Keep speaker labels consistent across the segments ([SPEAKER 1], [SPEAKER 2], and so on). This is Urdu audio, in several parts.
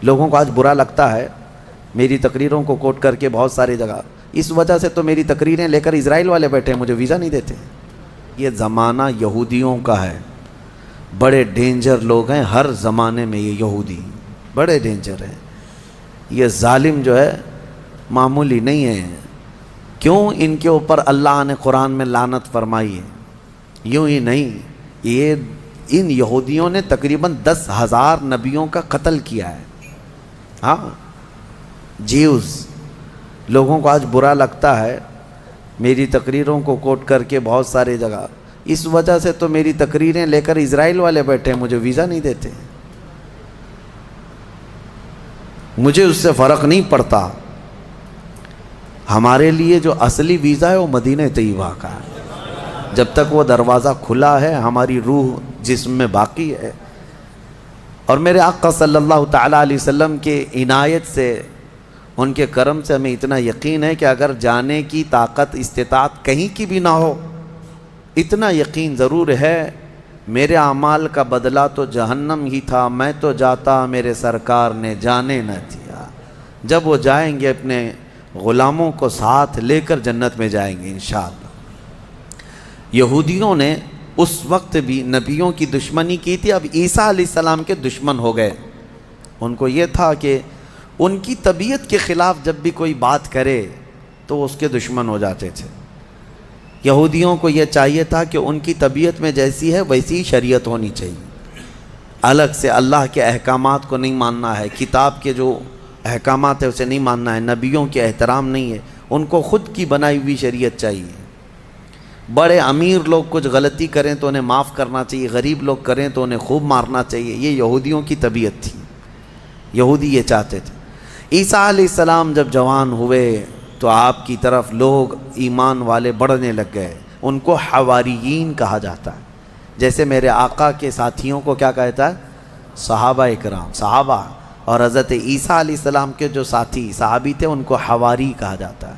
[SPEAKER 1] لوگوں کو آج برا لگتا ہے میری تقریروں کو کوٹ کر کے بہت ساری جگہ، اس وجہ سے تو میری تقریریں لے کر اسرائیل والے بیٹھے ہیں، مجھے ویزا نہیں دیتے۔ یہ زمانہ یہودیوں کا ہے، بڑے ڈینجر لوگ ہیں ہر زمانے میں، یہ یہودی بڑے ڈینجر ہیں۔ یہ ظالم جو ہے معمولی نہیں ہے، کیوں ان کے اوپر اللہ نے قرآن میں لعنت فرمائی ہے؟ یوں ہی نہیں، یہ ان یہودیوں نے تقریباً 10,000 نبیوں کا قتل کیا ہے۔ ہاں، جیوز۔ لوگوں کو آج برا لگتا ہے میری تقریروں کو کوٹ کر کے بہت ساری جگہ، اس وجہ سے تو میری تقریریں لے کر اسرائیل والے بیٹھے ہیں، مجھے ویزا نہیں دیتے۔ مجھے اس سے فرق نہیں پڑتا، ہمارے لیے جو اصلی ویزا ہے وہ مدینہ طیبہ کا ہے۔ جب تک وہ دروازہ کھلا ہے ہماری روح جسم میں باقی ہے۔ اور میرے آقا صلی اللہ تعالیٰ علیہ وسلم کے عنایت سے، ان کے کرم سے ہمیں اتنا یقین ہے کہ اگر جانے کی طاقت استطاعت کہیں کی بھی نہ ہو، اتنا یقین ضرور ہے میرے اعمال کا بدلہ تو جہنم ہی تھا، میں تو جاتا میرے سرکار نے جانے نہ دیا۔ جب وہ جائیں گے اپنے غلاموں کو ساتھ لے کر جنت میں جائیں گے انشاءاللہ۔ یہودیوں نے اس وقت بھی نبیوں کی دشمنی کی تھی، اب عیسیٰ علیہ السلام کے دشمن ہو گئے۔ ان کو یہ تھا کہ ان کی طبیعت کے خلاف جب بھی کوئی بات کرے تو اس کے دشمن ہو جاتے تھے۔ یہودیوں کو یہ چاہیے تھا کہ ان کی طبیعت میں جیسی ہے ویسی شریعت ہونی چاہیے، الگ سے اللہ کے احکامات کو نہیں ماننا ہے، کتاب کے جو احکامات ہے اسے نہیں ماننا ہے، نبیوں کے احترام نہیں ہے، ان کو خود کی بنائی ہوئی شریعت چاہیے۔ بڑے امیر لوگ کچھ غلطی کریں تو انہیں معاف کرنا چاہیے، غریب لوگ کریں تو انہیں خوب مارنا چاہیے، یہ یہودیوں کی طبیعت تھی، یہودی یہ چاہتے تھے۔ عیسیٰ علیہ السلام جب جوان ہوئے تو آپ کی طرف لوگ ایمان والے بڑھنے لگ گئے، ان کو حواریین کہا جاتا ہے، جیسے میرے آقا کے ساتھیوں کو کیا کہتا ہے؟ صحابہ اکرام، صحابہ۔ اور حضرت عیسیٰ علیہ السلام کے جو ساتھی صحابی تھے ان کو حواری کہا جاتا ہے۔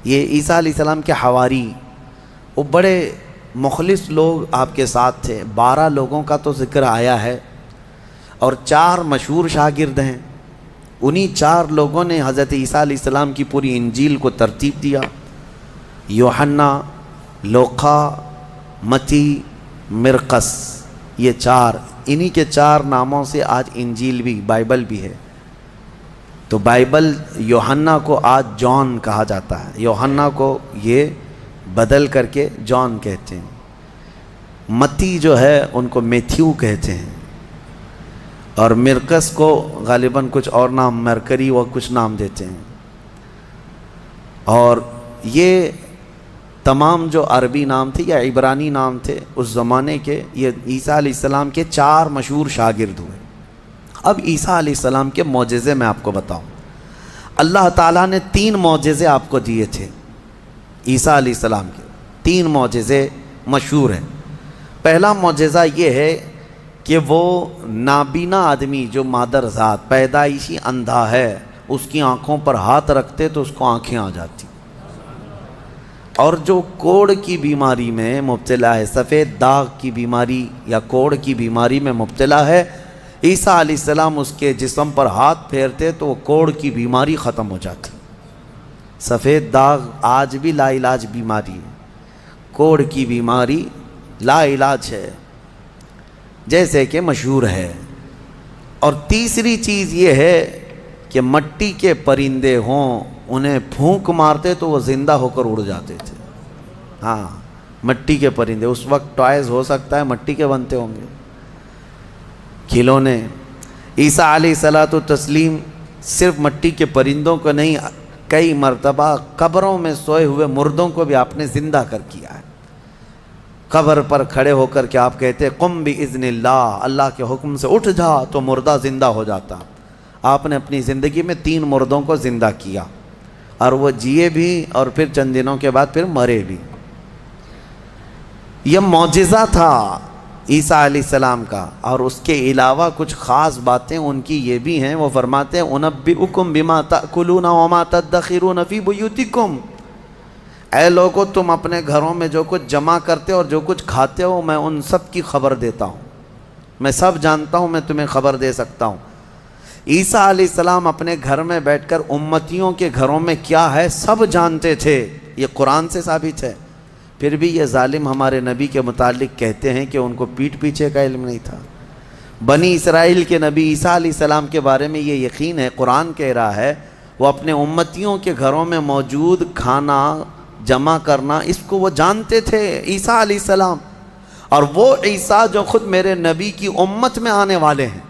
[SPEAKER 1] یہ عیسیٰ علیہ السلام کے حواری، وہ بڑے مخلص لوگ آپ کے ساتھ تھے۔ 12 لوگوں کا تو ذکر آیا ہے اور 4 مشہور شاگرد ہیں، انہی 4 لوگوں نے حضرت عیسیٰ علیہ السلام کی پوری انجیل کو ترتیب دیا۔ یوحنا، لوقا، متی، مرقس، یہ 4، انہی کے 4 ناموں سے آج انجیل بھی، بائبل بھی ہے۔ تو بائبل یوحنا کو آج جان کہا جاتا ہے، یوحنا کو یہ بدل کر کے جان کہتے ہیں۔ متی جو ہے ان کو میتھیو کہتے ہیں، اور مرقس کو غالباً کچھ اور نام، مرکری و کچھ نام دیتے ہیں۔ اور یہ تمام جو عربی نام تھے یا عبرانی نام تھے اس زمانے کے، یہ عیسیٰ علیہ السلام کے 4 مشہور شاگرد ہوئے۔ اب عیسیٰ علیہ السلام کے معجزے میں آپ کو بتاؤں، اللہ تعالیٰ نے 3 معجزے آپ کو دیے تھے عیسیٰ علیہ السلام کے، 3 معجزے مشہور ہیں۔ پہلا معجزہ یہ ہے کہ وہ نابینا آدمی جو مادر ذات پیدائشی اندھا ہے، اس کی آنکھوں پر ہاتھ رکھتے تو اس کو آنکھیں آ جاتی، اور جو کوڑ کی بیماری میں مبتلا ہے، سفید داغ کی بیماری یا کوڑ کی بیماری میں مبتلا ہے، عیسیٰ علیہ السلام اس کے جسم پر ہاتھ پھیرتے تو وہ کوڑ کی بیماری ختم ہو جاتی۔ سفید داغ آج بھی لا علاج بیماری ہے، کوڑ کی بیماری لا علاج ہے جیسے کہ مشہور ہے۔ اور تیسری چیز یہ ہے کہ مٹی کے پرندے ہوں، انہیں پھونک مارتے تو وہ زندہ ہو کر اڑ جاتے تھے۔ ہاں، مٹی کے پرندے، اس وقت ٹوائز ہو سکتا ہے مٹی کے بنتے ہوں گے، کھلونے۔ عیسیٰ علیہ الصلوۃ والتسلیم صرف مٹی کے پرندوں کو نہیں، کئی مرتبہ قبروں میں سوئے ہوئے مردوں کو بھی آپ نے زندہ کر کیا ہے۔ قبر پر کھڑے ہو کر کے آپ کہتے قم باذن اللہ، اللہ کے حکم سے اٹھ جا، تو مردہ زندہ ہو جاتا۔ آپ نے اپنی زندگی میں 3 مردوں کو زندہ کیا، اور وہ جیے بھی اور پھر چند دنوں کے بعد پھر مرے بھی۔ یہ معجزہ تھا عیسیٰ علیہ السلام کا۔ اور اس کے علاوہ کچھ خاص باتیں ان کی یہ بھی ہیں، وہ فرماتے ہیں انبئکم بما تأکلون وما تدخرون فی بیوتکم، اے لوگو تم اپنے گھروں میں جو کچھ جمع کرتے اور جو کچھ کھاتے ہو میں ان سب کی خبر دیتا ہوں، میں سب جانتا ہوں، میں تمہیں خبر دے سکتا ہوں۔ عیسیٰ علیہ السلام اپنے گھر میں بیٹھ کر امتیوں کے گھروں میں کیا ہے سب جانتے تھے، یہ قرآن سے ثابت ہے۔ پھر بھی یہ ظالم ہمارے نبی کے متعلق کہتے ہیں کہ ان کو پیٹھ پیچھے کا علم نہیں تھا۔ بنی اسرائیل کے نبی عیسیٰ علیہ السلام کے بارے میں یہ یقین ہے، قرآن کہہ رہا ہے وہ اپنے امتیوں کے گھروں میں موجود کھانا جمع کرنا اس کو وہ جانتے تھے، عیسیٰ علیہ السلام۔ اور وہ عیسیٰ جو خود میرے نبی کی امت میں آنے والے ہیں،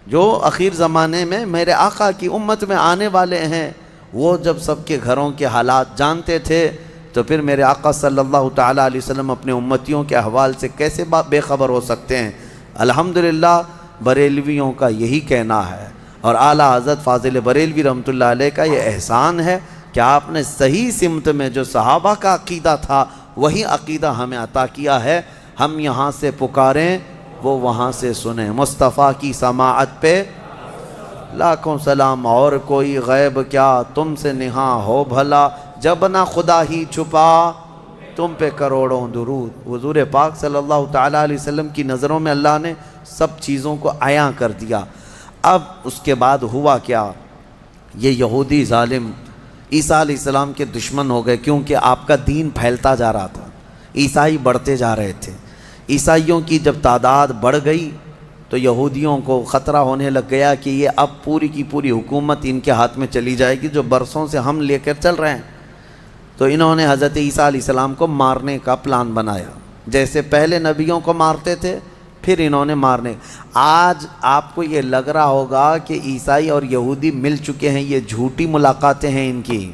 [SPEAKER 1] جو اخیر زمانے میں میرے آقا کی امت میں آنے والے ہیں، وہ جب سب کے گھروں کے حالات جانتے تھے تو پھر میرے آقا صلی اللہ تعالیٰ علیہ وسلم اپنے امتیوں کے احوال سے کیسے بے خبر ہو سکتے ہیں؟ الحمدللہ بریلویوں کا یہی کہنا ہے، اور اعلیٰ حضرت فاضل بریلوی رحمۃ اللہ علیہ کا یہ احسان ہے کہ آپ نے صحیح سمت میں جو صحابہ کا عقیدہ تھا وہی عقیدہ ہمیں عطا کیا ہے۔ ہم یہاں سے پکاریں وہ وہاں سے سنیں، مصطفیٰ کی سماعت پہ لاکھوں سلام، اور کوئی غیب کیا تم سے نہاں ہو بھلا، جب نہ خدا ہی چھپا تم پہ کروڑوں درود۔ حضور پاک صلی اللہ تعالیٰ علیہ وسلم کی نظروں میں اللہ نے سب چیزوں کو عیاں کر دیا۔ اب اس کے بعد ہوا کیا؟ یہ یہودی ظالم عیسیٰ علیہ السلام کے دشمن ہو گئے، کیونکہ آپ کا دین پھیلتا جا رہا تھا، عیسائی بڑھتے جا رہے تھے۔ عیسائیوں کی جب تعداد بڑھ گئی تو یہودیوں کو خطرہ ہونے لگ گیا کہ یہ اب پوری کی پوری حکومت ان کے ہاتھ میں چلی جائے گی جو برسوں سے ہم لے کر چل رہے ہیں۔ تو انہوں نے حضرت عیسیٰ علیہ السلام کو مارنے کا پلان بنایا، جیسے پہلے نبیوں کو مارتے تھے پھر انہوں نے مارنے۔ آج آپ کو یہ لگ رہا ہوگا کہ عیسائی اور یہودی مل چکے ہیں، یہ جھوٹی ملاقاتیں ہیں ان کی،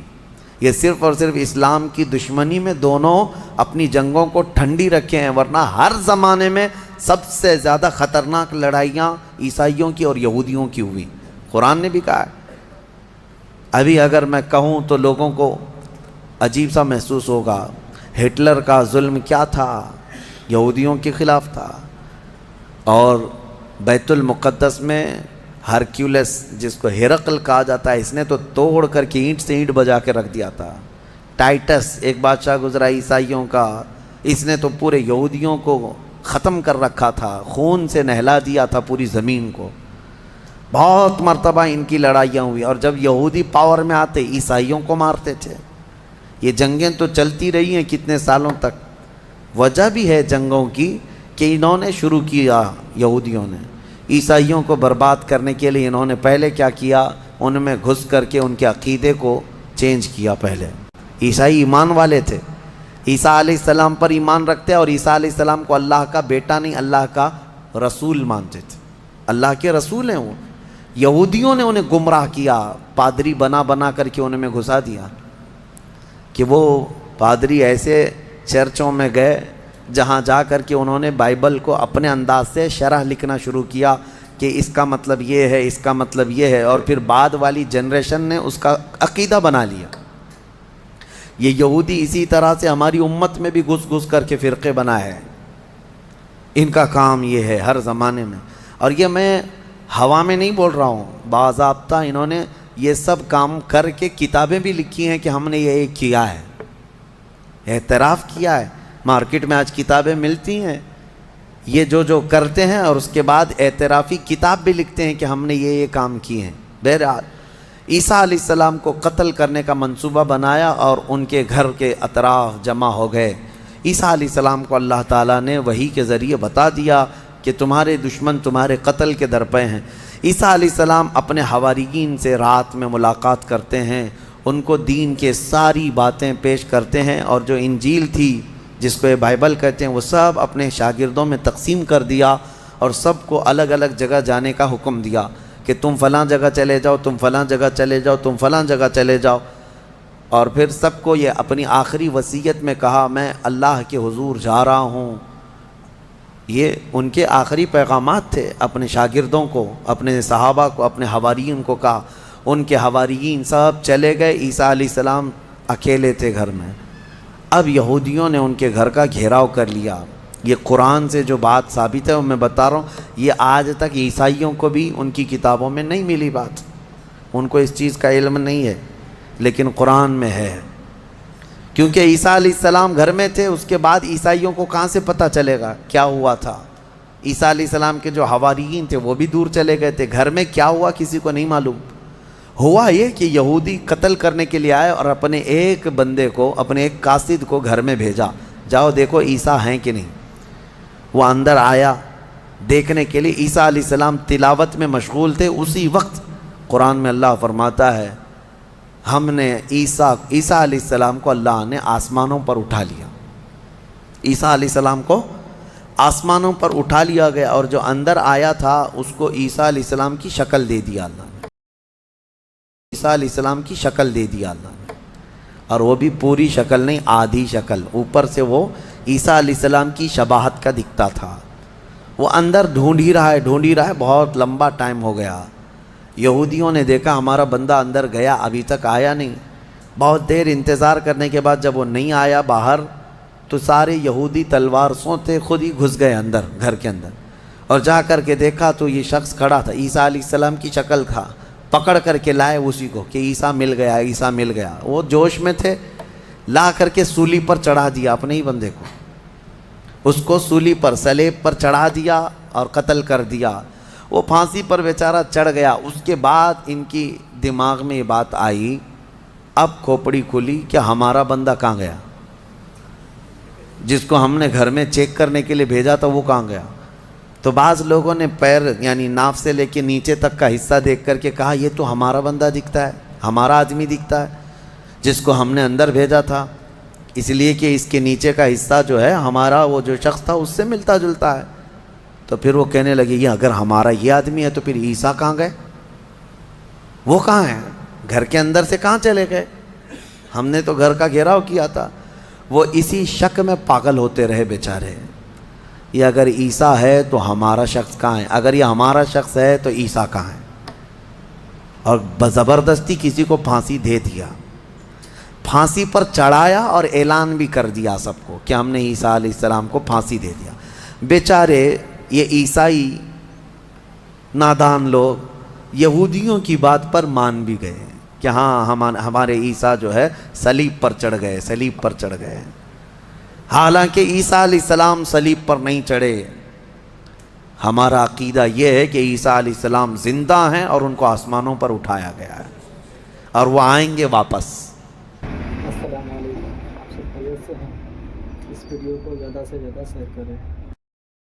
[SPEAKER 1] یہ صرف اور صرف اسلام کی دشمنی میں دونوں اپنی جنگوں کو ٹھنڈی رکھے ہیں، ورنہ ہر زمانے میں سب سے زیادہ خطرناک لڑائیاں عیسائیوں کی اور یہودیوں کی ہوئی۔ قرآن نے بھی کہا ہے۔ ابھی اگر میں کہوں تو لوگوں کو عجیب سا محسوس ہوگا، ہٹلر کا ظلم کیا تھا؟ یہودیوں کے خلاف تھا۔ اور بیت المقدس میں ہرکیولس جس کو ہرقل کہا جاتا ہے، اس نے تو توڑ کر کے اینٹ سے اینٹ بجا کے رکھ دیا تھا۔ ٹائٹس ایک بادشاہ گزرا عیسائیوں کا، اس نے تو پورے یہودیوں کو ختم کر رکھا تھا، خون سے نہلا دیا تھا پوری زمین کو۔ بہت مرتبہ ان کی لڑائیاں ہوئی، اور جب یہودی پاور میں آتے عیسائیوں کو مارتے تھے۔ یہ جنگیں تو چلتی رہی ہیں کتنے سالوں تک۔ وجہ بھی ہے جنگوں کی کہ انہوں نے شروع کیا، یہودیوں نے عیسائیوں کو برباد کرنے کے لیے انہوں نے پہلے کیا کیا، ان میں گھس کر کے ان کے عقیدے کو چینج کیا۔ پہلے عیسائی ایمان والے تھے، عیسیٰ علیہ السلام پر ایمان رکھتے اور عیسیٰ علیہ السلام کو اللہ کا بیٹا نہیں اللہ کا رسول مانتے تھے، اللہ کے رسول ہیں وہ۔ یہودیوں نے انہیں گمراہ کیا، پادری بنا بنا کر کے ان میں گھسا دیا کہ وہ پادری ایسے چرچوں میں گئے جہاں جا کر کے انہوں نے بائبل کو اپنے انداز سے شرح لکھنا شروع کیا کہ اس کا مطلب یہ ہے، اس کا مطلب یہ ہے، اور پھر بعد والی جنریشن نے اس کا عقیدہ بنا لیا۔ یہ یہودی اسی طرح سے ہماری امت میں بھی گھس گھس کر کے فرقے بنا ہے، ان کا کام یہ ہے ہر زمانے میں۔ اور یہ میں ہوا میں نہیں بول رہا ہوں، باضابطہ انہوں نے یہ سب کام کر کے کتابیں بھی لکھی ہیں کہ ہم نے یہ کیا ہے، اعتراف کیا ہے۔ مارکیٹ میں آج کتابیں ملتی ہیں، یہ جو کرتے ہیں اور اس کے بعد اعترافی کتاب بھی لکھتے ہیں کہ ہم نے یہ کام کیے ہیں۔ بہرحال عیسیٰ علیہ السلام کو قتل کرنے کا منصوبہ بنایا اور ان کے گھر کے اطراف جمع ہو گئے۔ عیسیٰ علیہ السلام کو اللہ تعالیٰ نے وحی کے ذریعے بتا دیا کہ تمہارے دشمن تمہارے قتل کے درپے ہیں۔ عیسیٰ علیہ السلام اپنے حواریین سے رات میں ملاقات کرتے ہیں، ان کو دین کے ساری باتیں پیش کرتے ہیں، اور جو انجیل تھی جس کو یہ بائبل کہتے ہیں وہ سب اپنے شاگردوں میں تقسیم کر دیا، اور سب کو الگ الگ جگہ جانے کا حکم دیا کہ تم فلاں جگہ چلے جاؤ، تم فلاں جگہ چلے جاؤ، تم فلاں جگہ چلے جاؤ۔ اور پھر سب کو یہ اپنی آخری وصیت میں کہا میں اللہ کے حضور جا رہا ہوں۔ یہ ان کے آخری پیغامات تھے اپنے شاگردوں کو، اپنے صحابہ کو، اپنے حواریین کو کہا۔ ان کے حواریین سب چلے گئے، عیسیٰ علیہ السلام اکیلے تھے گھر میں۔ اب یہودیوں نے ان کے گھر کا گھیراؤ کر لیا۔ یہ قرآن سے جو بات ثابت ہے وہ میں بتا رہا ہوں، یہ آج تک عیسائیوں کو بھی ان کی کتابوں میں نہیں ملی بات، ان کو اس چیز کا علم نہیں ہے، لیکن قرآن میں ہے۔ کیونکہ عیسیٰ علیہ السلام گھر میں تھے، اس کے بعد عیسائیوں کو کہاں سے پتہ چلے گا کیا ہوا تھا؟ عیسیٰ علیہ السلام کے جو حواریین تھے وہ بھی دور چلے گئے تھے. گھر میں کیا ہوا کسی کو نہیں معلوم. ہوا یہ کہ یہودی قتل کرنے کے لیے آئے اور اپنے ایک بندے کو، اپنے ایک قاصد کو گھر میں بھیجا، جاؤ دیکھو عیسیٰ ہیں کہ نہیں. وہ اندر آیا دیکھنے کے لیے. عیسیٰ علیہ السلام تلاوت میں مشغول تھے. اسی وقت قرآن میں اللہ فرماتا ہے ہم نے عیسیٰ علیہ السلام کو اللہ نے آسمانوں پر اٹھا لیا. عیسیٰ علیہ السلام کو آسمانوں پر اٹھا لیا گیا، اور جو اندر آیا تھا اس کو عیسیٰ علیہ السلام کی شکل دے دیا اللہ نے. عیسیٰ علیہ السلام کی شکل دے دیا اللہ نے، اور وہ بھی پوری شکل نہیں، آدھی شکل. اوپر سے وہ عیسیٰ علیہ السلام کی شباہت کا دکھتا تھا. وہ اندر ڈھونڈ ہی رہا ہے. بہت لمبا ٹائم ہو گیا. یہودیوں نے دیکھا ہمارا بندہ اندر گیا ابھی تک آیا نہیں. بہت دیر انتظار کرنے کے بعد جب وہ نہیں آیا باہر، تو سارے یہودی تلوار سوتے خود ہی گھس گئے اندر، گھر کے اندر. اور جا کر کے دیکھا تو یہ شخص کھڑا تھا، عیسیٰ علیہ السلام کی شکل تھا. پکڑ کر کے لائے اسی کو کہ عیسیٰ مل گیا، عیسیٰ مل گیا. وہ جوش میں تھے، لا کر کے سولی پر چڑھا دیا اپنے ہی بندے کو. اس کو سولی پر، سلیب پر چڑھا دیا اور قتل کر دیا. وہ پھانسی پر بیچارہ چڑھ گیا. اس کے بعد ان کی دماغ میں یہ بات آئی، اب کھوپڑی کھلی کہ ہمارا بندہ کہاں گیا؟ جس کو ہم نے گھر میں چیک کرنے کے لیے بھیجا تھا وہ کہاں گیا؟ تو بعض لوگوں نے پیر یعنی ناف سے لے کے نیچے تک کا حصہ دیکھ کر کے کہا یہ تو ہمارا بندہ دکھتا ہے، ہمارا آدمی دکھتا ہے جس کو ہم نے اندر بھیجا تھا، اس لیے کہ اس کے نیچے کا حصہ جو ہے ہمارا وہ جو شخص تھا اس سے ملتا جلتا ہے. تو پھر وہ کہنے لگے یہ اگر ہمارا یہ آدمی ہے تو پھر عیسیٰ کہاں گئے؟ وہ کہاں ہیں؟ گھر کے اندر سے کہاں چلے گئے؟ ہم نے تو گھر کا گھیراؤ کیا تھا. وہ اسی شک میں پاگل ہوتے رہے بیچارے. یہ اگر عیسیٰ ہے تو ہمارا شخص کہاں ہے؟ اگر یہ ہمارا شخص ہے تو عیسیٰ کہاں ہے؟ اور زبردستی کسی کو پھانسی دے دیا. پھانسی پر چڑھایا اور اعلان بھی کر دیا سب کو کہ ہم نے عیسیٰ علیہ السلام کو پھانسی دے دیا. بیچارے یہ عیسائی نادان لوگ یہودیوں کی بات پر مان بھی گئے کہ ہاں ہمارے عیسیٰ جو ہے صلیب پر چڑھ گئے، صلیب پر چڑھ گئے. حالانکہ عیسیٰ علیہ السلام صلیب پر نہیں چڑھے. ہمارا عقیدہ یہ ہے کہ عیسیٰ علیہ السلام زندہ ہیں اور ان کو آسمانوں پر اٹھایا گیا ہے اور وہ آئیں گے واپس.
[SPEAKER 2] السلام علیکم، آپ سب خیریت سے ہیں؟ اس ویڈیو کو زیادہ سے زیادہ شیئر کریں.